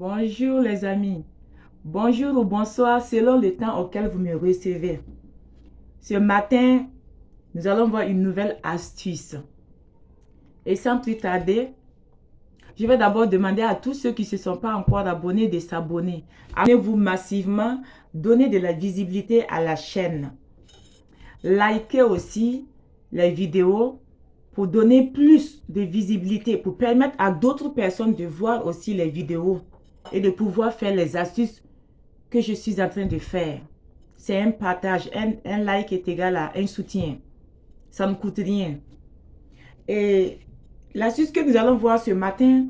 Bonjour les amis, bonjour ou bonsoir selon le temps auquel vous me recevez. Ce matin, nous allons voir une nouvelle astuce. Et sans plus tarder, je vais d'abord demander à tous ceux qui ne se sont pas encore abonnés de s'abonner. Abonnez-vous massivement, donnez de la visibilité à la chaîne. Likez aussi les vidéos pour donner plus de visibilité, pour permettre à d'autres personnes de voir aussi les vidéos et de pouvoir faire les astuces que je suis en train de faire. C'est un partage, un like est égal à un soutien. Ça ne coûte rien. Et l'astuce que nous allons voir ce matin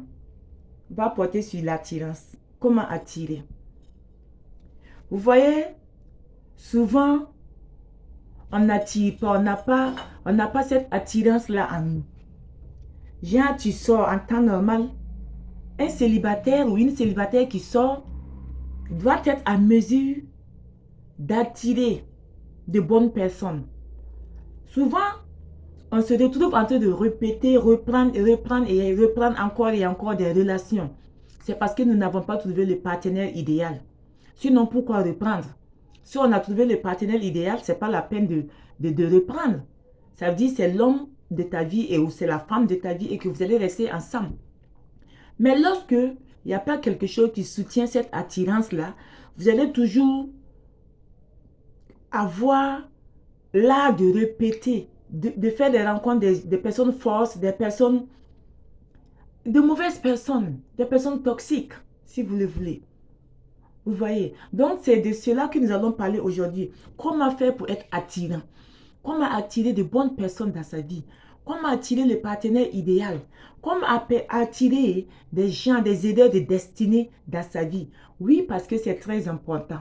va porter sur l'attirance. Comment attirer? Vous voyez, souvent, on n'attire pas, on n'a pas cette attirance-là en nous. Genre, tu sors en temps normal, un célibataire ou une célibataire qui sort doit être à mesure d'attirer de bonnes personnes. Souvent, on se retrouve en train de répéter, reprendre et reprendre encore et encore des relations. C'est parce que nous n'avons pas trouvé le partenaire idéal. Sinon, pourquoi reprendre? Si on a trouvé le partenaire idéal, ce n'est pas la peine de reprendre. Ça veut dire que c'est l'homme de ta vie ou c'est la femme de ta vie et que vous allez rester ensemble. Mais lorsque il n'y a pas quelque chose qui soutient cette attirance-là, vous allez toujours avoir l'art de répéter, de faire des rencontres des personnes fortes, des personnes, de mauvaises personnes, des personnes toxiques, si vous le voulez. Vous voyez? Donc, c'est de cela que nous allons parler aujourd'hui. Comment faire pour être attirant? Comment attirer de bonnes personnes dans sa vie? Comment attirer le partenaire idéal? Comment attirer des gens, des aideurs de destinée dans sa vie? Oui, parce que c'est très important.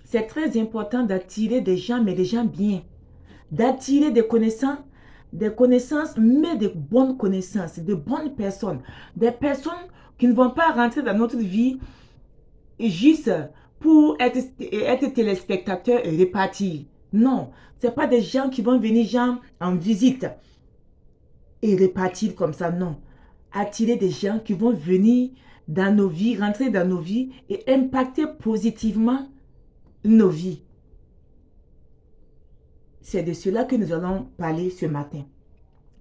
C'est très important d'attirer des gens, mais des gens bien. D'attirer des connaissances, mais de bonnes connaissances, de bonnes personnes. Des personnes qui ne vont pas rentrer dans notre vie juste pour être téléspectateurs et repartir. Non, ce n'est pas des gens qui vont venir genre, en visite et repartir comme ça, non. Attirer des gens qui vont venir dans nos vies, rentrer dans nos vies et impacter positivement nos vies. C'est de cela que nous allons parler ce matin.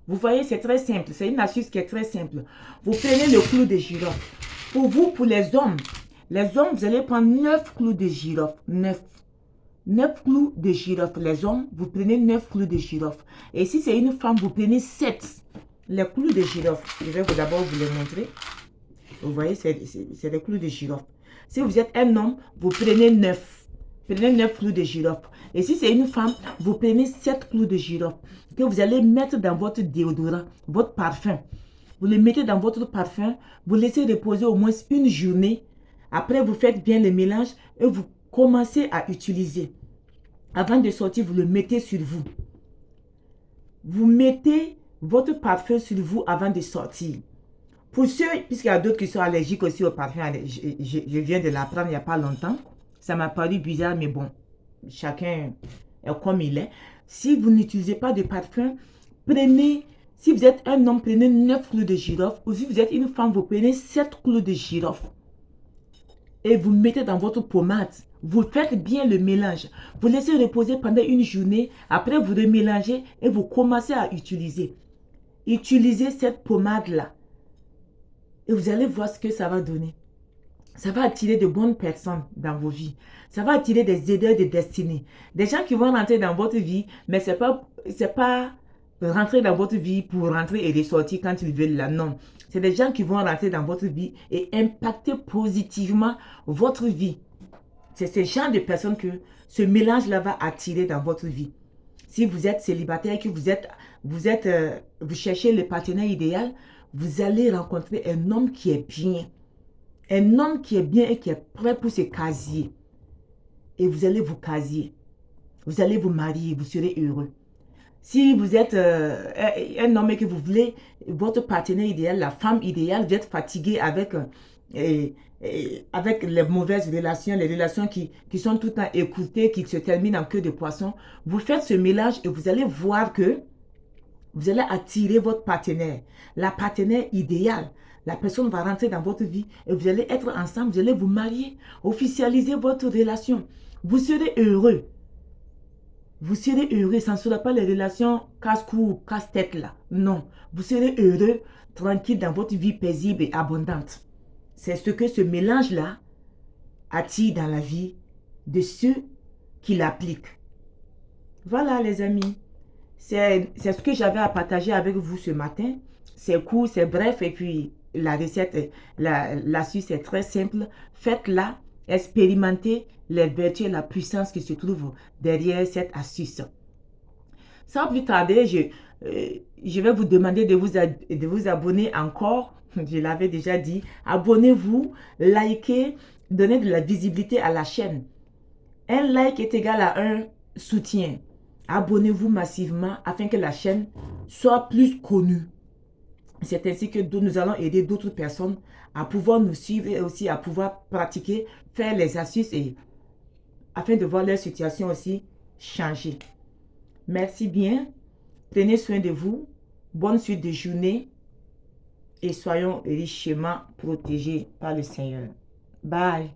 Vous voyez, c'est très simple. C'est une astuce qui est très simple. Vous prenez le clou de girofle. Pour vous, pour les hommes, vous allez prendre 9 clous de girofle. 9. 9 clous de girofle. Les hommes, vous prenez 9 clous de girofle. Et si c'est une femme, vous prenez 7. Les clous de girofle. Je vais d'abord vous les montrer. Vous voyez, c'est les clous de girofle. Si vous êtes un homme, vous prenez 9. Prenez 9 clous de girofle. Et si c'est une femme, vous prenez 7 clous de girofle que vous allez mettre dans votre déodorant, votre parfum. Vous le mettez dans votre parfum, vous laissez reposer au moins une journée. Après, vous faites bien le mélange et vous commencez à utiliser. Avant de sortir, vous le mettez sur vous. Vous mettez votre parfum sur vous avant de sortir. Pour ceux, puisqu'il y a d'autres qui sont allergiques aussi au parfum, je viens de l'apprendre il n'y a pas longtemps. Ça m'a paru bizarre, mais bon, chacun est comme il est. Si vous n'utilisez pas de parfum, prenez, si vous êtes un homme, prenez 9 clous de girofle. Ou si vous êtes une femme, vous prenez 7 clous de girofle. Et vous mettez dans votre pommade. Vous faites bien le mélange. Vous laissez reposer pendant une journée. Après, vous remélangez et vous commencez à utiliser. Utilisez cette pommade-là. Et vous allez voir ce que ça va donner. Ça va attirer de bonnes personnes dans vos vies. Ça va attirer des aideurs de destinée. Des gens qui vont rentrer dans votre vie, mais ce n'est pas rentrer dans votre vie pour rentrer et ressortir quand ils veulent là. Non. C'est des gens qui vont rentrer dans votre vie et impacter positivement votre vie. C'est ce genre de personnes que ce mélange-là va attirer dans votre vie. Si vous êtes célibataire, que vous cherchez le partenaire idéal, vous allez rencontrer un homme qui est bien. Un homme qui est bien et qui est prêt pour se casier. Et vous allez vous casier. Vous allez vous marier, vous serez heureux. Si vous êtes un homme et que vous voulez votre partenaire idéal, la femme idéale, vous êtes fatigué avec les mauvaises relations, les relations qui sont tout le temps écoutées, qui se terminent en queue de poisson, vous faites ce mélange et vous allez voir que vous allez attirer votre partenaire, la partenaire idéale, La personne va rentrer dans votre vie et vous allez être ensemble, vous allez vous marier, officialiser votre relation. Vous serez heureux. Vous serez heureux, ça ne sera pas les relations casse-cou, casse-tête là. Non, vous serez heureux, tranquille dans votre vie paisible et abondante. C'est ce que ce mélange-là attire dans la vie de ceux qui l'appliquent. Voilà les amis, c'est ce que j'avais à partager avec vous ce matin. C'est court, c'est bref et puis la recette, l'astuce est très simple. Faites-la, expérimentez les vertus et la puissance qui se trouve derrière cette astuce. Sans plus tarder, je vais vous demander de vous abonner encore. Je l'avais déjà dit. Abonnez-vous, likez, donnez de la visibilité à la chaîne. Un like est égal à un soutien. Abonnez-vous massivement afin que la chaîne soit plus connue. C'est ainsi que nous allons aider d'autres personnes à pouvoir nous suivre et aussi à pouvoir pratiquer, faire les astuces et afin de voir leur situation aussi changer. Merci bien. Prenez soin de vous. Bonne suite de journée et soyons richement protégés par le Seigneur. Bye.